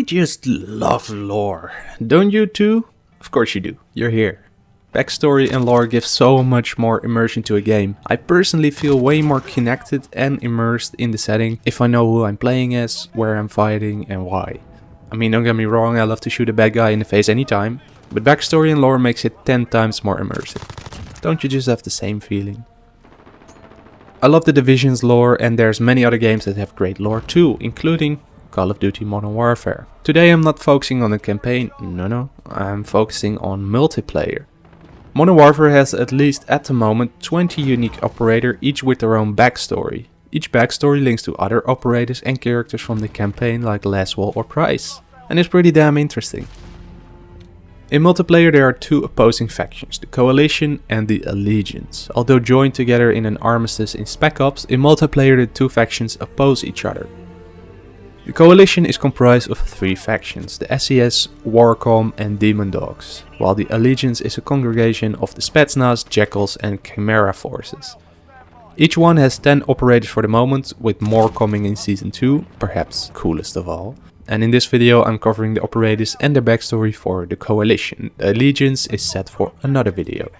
just love lore. Don't you too? Of course you do, you're here. Backstory and lore give so much more immersion to a game. I personally feel way more connected and immersed in the setting if I know who I'm playing as, where I'm fighting and why. I mean, don't get me wrong, I love to shoot a bad guy in the face anytime, but backstory and lore makes it 10 times more immersive. Don't you just have the same feeling? I love the Division's lore, and there's many other games that have great lore too, including Call of Duty Modern Warfare. Today I'm not focusing on the campaign, no, I'm focusing on multiplayer. Modern Warfare has at least at the moment 20 unique operators, each with their own backstory. Each backstory links to other operators and characters from the campaign like Laswell or Price, and it's pretty damn interesting. In multiplayer there are two opposing factions, the Coalition and the Allegiance. Although joined together in an armistice in Spec Ops, in multiplayer the two factions oppose each other. The Coalition is comprised of three factions, the SES, WARCOM and Demon Dogs, while the Allegiance is a congregation of the Spetsnaz, Jackals and Chimera forces. Each one has 10 operators for the moment, with more coming in Season 2, perhaps coolest of all. And in this video I'm covering the operators and their backstory for the Coalition. The Allegiance is set for another video.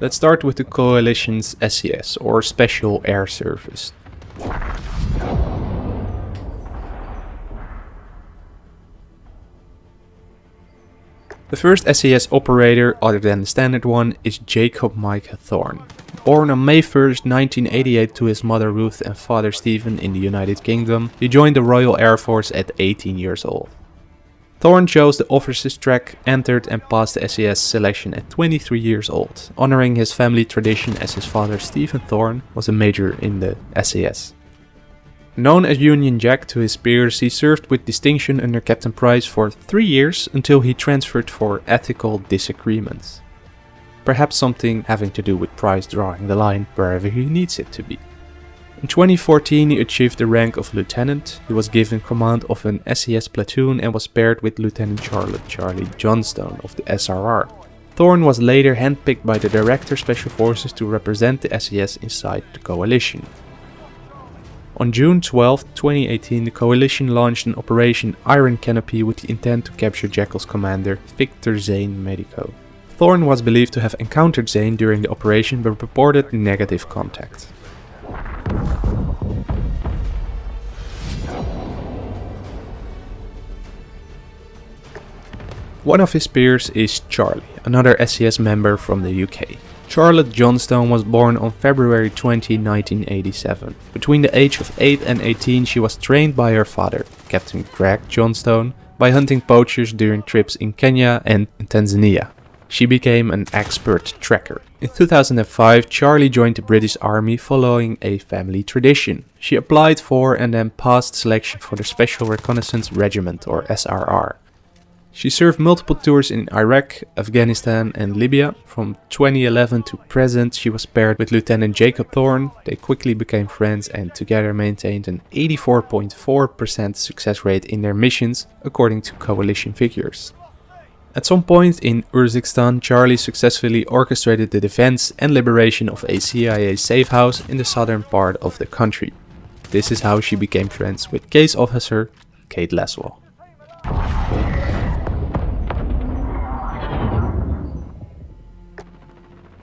Let's start with the Coalition's SES, or Special Air Service. The first SES operator, other than the standard one, is Jacob Micah Thorne. Born on May 1st, 1988 to his mother Ruth and father Stephen in the United Kingdom, he joined the Royal Air Force at 18 years old. Thorne chose the officers track, entered and passed the SES selection at 23 years old, honoring his family tradition as his father Stephen Thorne was a major in the SES. Known as Union Jack to his peers, he served with distinction under Captain Price for 3 years until he transferred for ethical disagreements. Perhaps something having to do with Price drawing the line wherever he needs it to be. In 2014 he achieved the rank of Lieutenant. He was given command of an SES platoon and was paired with Lieutenant Charly Johnstone of the SRR. Thorne was later handpicked by the Director Special Forces to represent the SES inside the Coalition. On June 12, 2018, the Coalition launched an Operation Iron Canopy with the intent to capture Jackal's commander, Victor Zane Medico. Thorne was believed to have encountered Zane during the operation but reported negative contact. One of his peers is Charly, another SES member from the UK. Charlotte Johnstone was born on February 20, 1987. Between the age of 8 and 18 she was trained by her father, Captain Greg Johnstone, by hunting poachers during trips in Kenya and in Tanzania. She became an expert tracker. In 2005 Charly joined the British Army following a family tradition. She applied for and then passed selection for the Special Reconnaissance Regiment or SRR. She served multiple tours in Iraq, Afghanistan and Libya. From 2011 to present she was paired with Lieutenant Jacob Thorne. They quickly became friends and together maintained an 84.4% success rate in their missions according to Coalition figures. At some point in Urzikstan, Charly successfully orchestrated the defense and liberation of a CIA safe house in the southern part of the country. This is how she became friends with case officer Kate Laswell.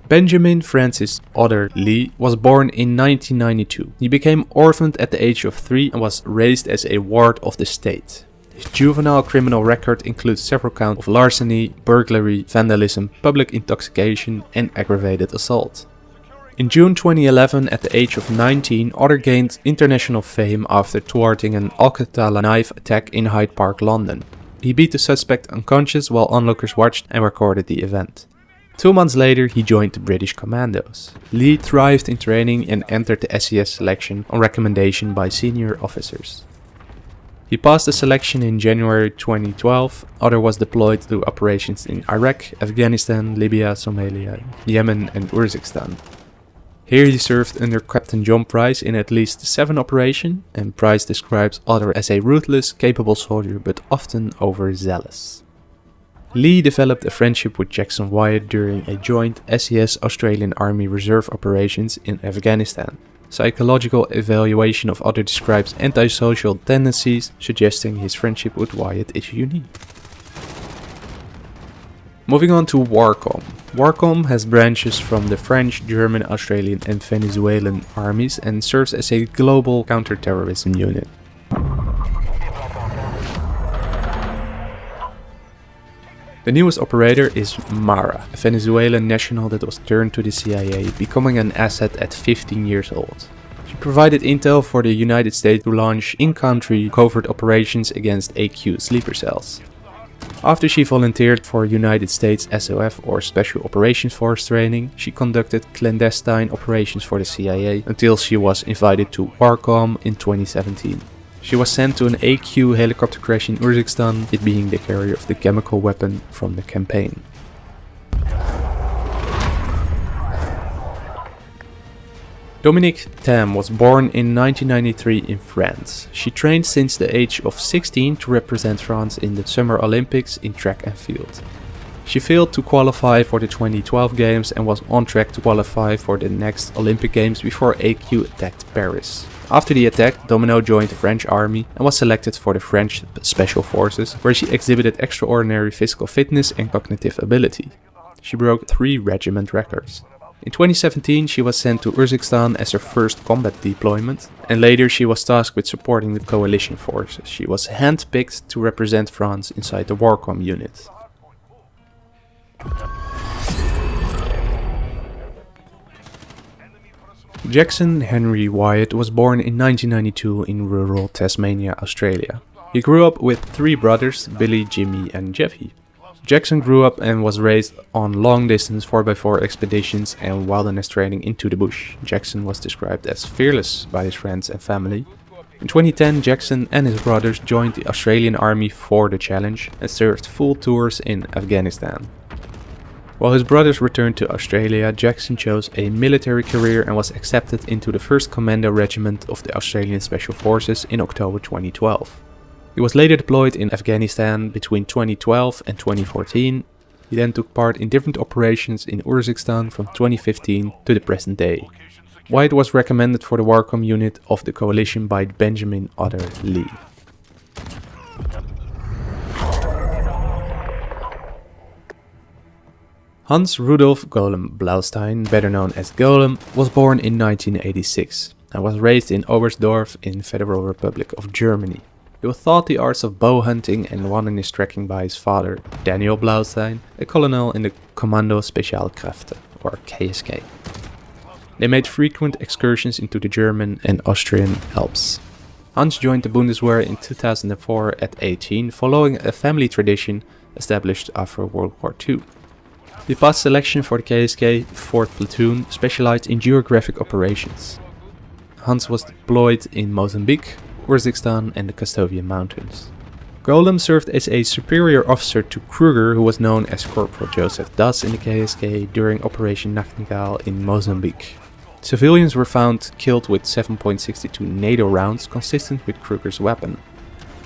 Benjamin Francis Otter Lee was born in 1992. He became orphaned at the age of 3 and was raised as a ward of the state. His juvenile criminal record includes several counts of larceny, burglary, vandalism, public intoxication and aggravated assault. In June 2011, at the age of 19, Otter gained international fame after thwarting an Al-Qatala knife attack in Hyde Park, London. He beat the suspect unconscious while onlookers watched and recorded the event. 2 months later he joined the British Commandos. Lee thrived in training and entered the SES selection on recommendation by senior officers. He passed the selection in January 2012. Otter was deployed to operations in Iraq, Afghanistan, Libya, Somalia, Yemen and Urzikstan. Here he served under Captain John Price in at least 7 operations, and Price describes Otter as a ruthless, capable soldier but often overzealous. Lee developed a friendship with Jackson Wyatt during a joint SES Australian Army Reserve operations in Afghanistan. Psychological evaluation of Otter describes antisocial tendencies, suggesting his friendship with Wyatt is unique. Moving on to WARCOM. WARCOM has branches from the French, German, Australian and Venezuelan armies and serves as a global counter-terrorism unit. The newest operator is Mara, a Venezuelan national that was turned to the CIA, becoming an asset at 15 years old. She provided intel for the United States to launch in-country covert operations against AQ sleeper cells. After she volunteered for United States SOF or Special Operations Force training, she conducted clandestine operations for the CIA until she was invited to WARCOM in 2017. She was sent to an AQ helicopter crash in Urzikstan, it being the carrier of the chemical weapon from the campaign. Dominique Tam was born in 1993 in France. She trained since the age of 16 to represent France in the Summer Olympics in track and field. She failed to qualify for the 2012 games and was on track to qualify for the next Olympic Games before AQ attacked Paris. After the attack, Domino joined the French army and was selected for the French Special Forces, where she exhibited extraordinary physical fitness and cognitive ability. She broke 3 regiment records. In 2017 she was sent to Urzikstan as her first combat deployment, and later she was tasked with supporting the coalition forces. She was handpicked to represent France inside the WARCOM unit. Jackson Henry Wyatt was born in 1992 in rural Tasmania, Australia. He grew up with 3 brothers, Billy, Jimmy and Jeffy. Jackson grew up and was raised on long-distance 4x4 expeditions and wilderness training into the bush. Jackson was described as fearless by his friends and family. In 2010, Jackson and his brothers joined the Australian Army for the challenge and served full tours in Afghanistan. While his brothers returned to Australia, Jackson chose a military career and was accepted into the 1st Commando Regiment of the Australian Special Forces in October 2012. He was later deployed in Afghanistan between 2012 and 2014. He then took part in different operations in Urzikstan from 2015 to the present day. Wyatt was recommended for the WARCOM unit of the coalition by Benjamin Otter Lee. Hans Rudolf Golem Blaustein, better known as Golem, was born in 1986 and was raised in Oberstdorf in Federal Republic of Germany. He was taught the arts of bow hunting and wilderness trekking by his father, Daniel Blaustein, a colonel in the Kommando Spezialkräfte, or KSK. They made frequent excursions into the German and Austrian Alps. Hans joined the Bundeswehr in 2004 at 18, following a family tradition established after World War II. He passed selection for the KSK 4th Platoon, specialized in geographic operations. Hans was deployed in Mozambique, Urzikstan and the Castovian Mountains. Golem served as a superior officer to Kruger, who was known as Corporal Joseph Das in the KSK during Operation Nachtigall in Mozambique. Civilians were found killed with 7.62 NATO rounds consistent with Kruger's weapon.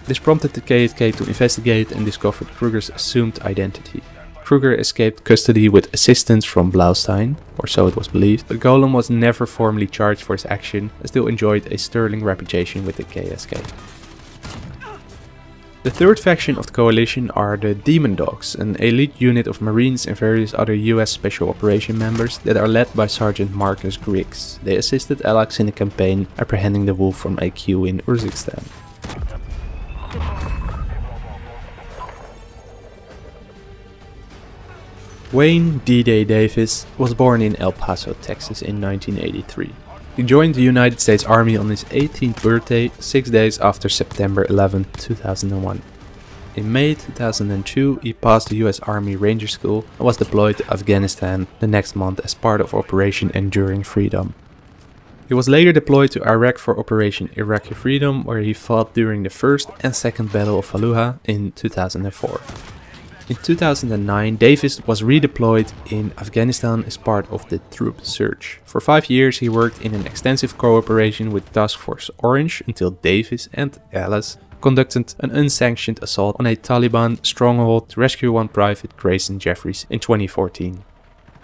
This prompted the KSK to investigate and discovered Kruger's assumed identity. Kruger escaped custody with assistance from Blaustein, or so it was believed, but Golem was never formally charged for his action and still enjoyed a sterling reputation with the KSK. The 3rd faction of the coalition are the Demon Dogs, an elite unit of Marines and various other US Special Operation members that are led by Sergeant Marcus Griggs. They assisted Alex in the campaign apprehending the wolf from AQ in Urzikstan. Wayne D-Day Davis was born in El Paso, Texas in 1983. He joined the United States Army on his 18th birthday, 6 days after September 11, 2001. In May 2002, he passed the US Army Ranger School and was deployed to Afghanistan the next month as part of Operation Enduring Freedom. He was later deployed to Iraq for Operation Iraqi Freedom, where he fought during the 1st and 2nd Battle of Fallujah in 2004. In 2009, Davis was redeployed in Afghanistan as part of the troop surge. For 5 years he worked in an extensive cooperation with Task Force Orange until Davis and Alice conducted an unsanctioned assault on a Taliban stronghold to rescue one Private Grayson Jeffries in 2014.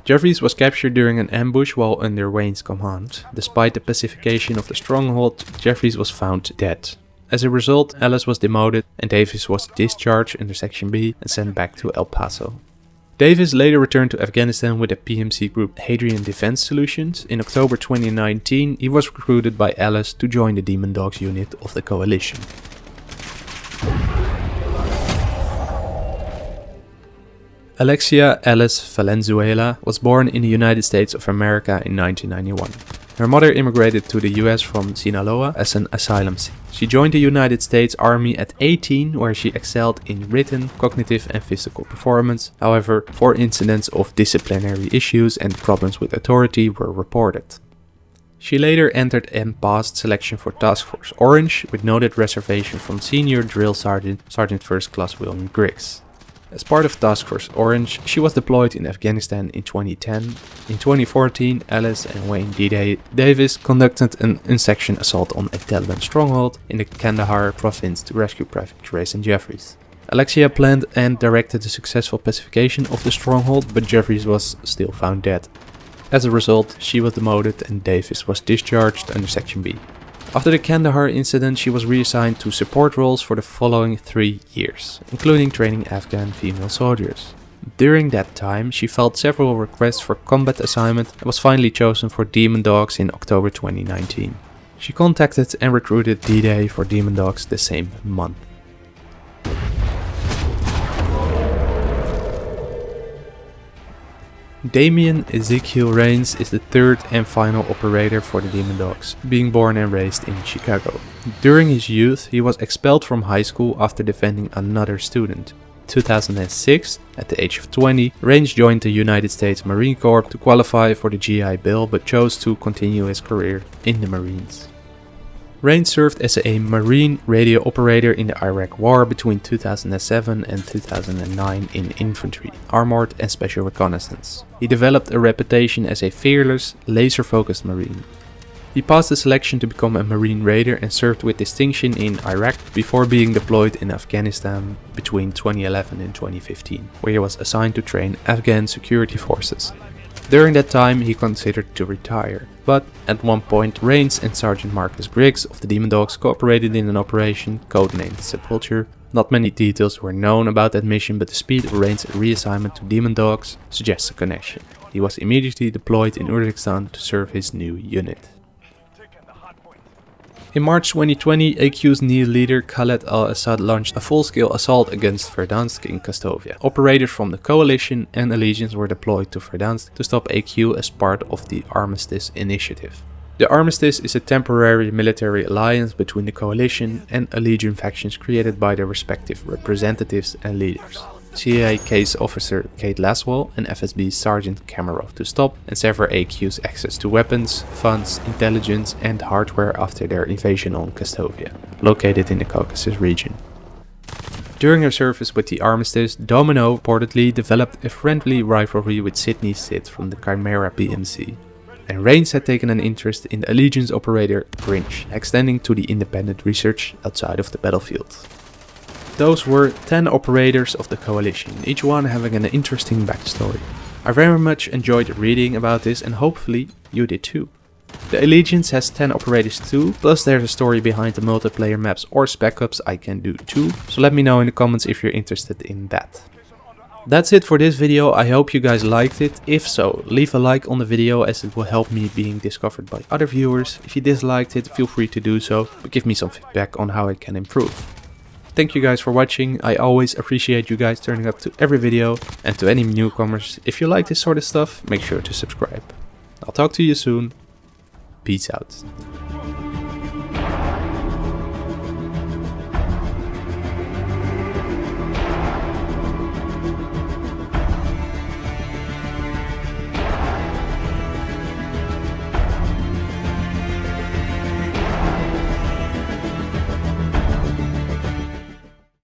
Jeffries was captured during an ambush while under Wayne's command. Despite the pacification of the stronghold, Jeffries was found dead. As a result, Ellis was demoted and Davis was discharged under Section B and sent back to El Paso. Davis later returned to Afghanistan with the PMC group Hadrian Defense Solutions. In October 2019, he was recruited by Ellis to join the Demon Dogs unit of the coalition. Alexia Alice Valenzuela was born in the United States of America in 1991. Her mother immigrated to the US from Sinaloa as an asylum seeker. She joined the United States Army at 18, where she excelled in written, cognitive and physical performance. However, 4 incidents of disciplinary issues and problems with authority were reported. She later entered and passed selection for Task Force Orange with noted reservation from Senior Drill Sergeant, Sergeant First Class William Griggs. As part of Task Force Orange, she was deployed in Afghanistan in 2010. In 2014, Alice and Wayne D. Davis conducted an unsanctioned assault on a Taliban stronghold in the Kandahar province to rescue Private Grayson Jeffries. Alexia planned and directed the successful pacification of the stronghold, but Jeffries was still found dead. As a result, she was demoted and Davis was discharged under Section B. After the Kandahar incident, she was reassigned to support roles for the following 3 years, including training Afghan female soldiers. During that time, she filed several requests for combat assignment and was finally chosen for Demon Dogs in October 2019. She contacted and recruited D-Day for Demon Dogs the same month. Damien Ezekiel Rains is the 3rd and final operator for the Demon Dogs, being born and raised in Chicago. During his youth, he was expelled from high school after defending another student. In 2006, at the age of 20, Rains joined the United States Marine Corps to qualify for the GI Bill but chose to continue his career in the Marines. Rains served as a Marine radio operator in the Iraq War between 2007 and 2009 in infantry, armored and special reconnaissance. He developed a reputation as a fearless, laser-focused Marine. He passed the selection to become a Marine Raider and served with distinction in Iraq before being deployed in Afghanistan between 2011 and 2015, where he was assigned to train Afghan security forces. During that time, he considered to retire, but at one point, Rains and Sergeant Marcus Griggs of the Demon Dogs cooperated in an operation codenamed Sepulture. Not many details were known about that mission, but the speed of Rains' reassignment to Demon Dogs suggests a connection. He was immediately deployed in Uzbekistan to serve his new unit. In March 2020, AQ's new leader Khaled al-Assad launched a full-scale assault against Verdansk in Kastovia. Operators from the Coalition and Allegiance were deployed to Verdansk to stop AQ as part of the Armistice Initiative. The Armistice is a temporary military alliance between the Coalition and Allegiance factions created by their respective representatives and leaders. CIA case officer Kate Laswell and FSB Sergeant Kamarov to stop and sever AQ's access to weapons, funds, intelligence and hardware after their invasion on Kastovia, located in the Caucasus region. During her service with the Armistice, Domino reportedly developed a friendly rivalry with Sidney Sid from the Chimera PMC. And Rains had taken an interest in the Allegiance operator Grinch, extending to the independent research outside of the battlefield. Those were 10 operators of the Coalition, each one having an interesting backstory. I very much enjoyed reading about this and hopefully you did too. The Allegiance has 10 operators too, plus there's a story behind the multiplayer maps or spec ops I can do too, so let me know in the comments if you're interested in that. That's it for this video, I hope you guys liked it. If so, leave a like on the video as it will help me being discovered by other viewers. If you disliked it, feel free to do so, but give me some feedback on how I can improve. Thank you guys for watching, I always appreciate you guys turning up to every video, and to any newcomers, if you like this sort of stuff, make sure to subscribe. I'll talk to you soon, peace out.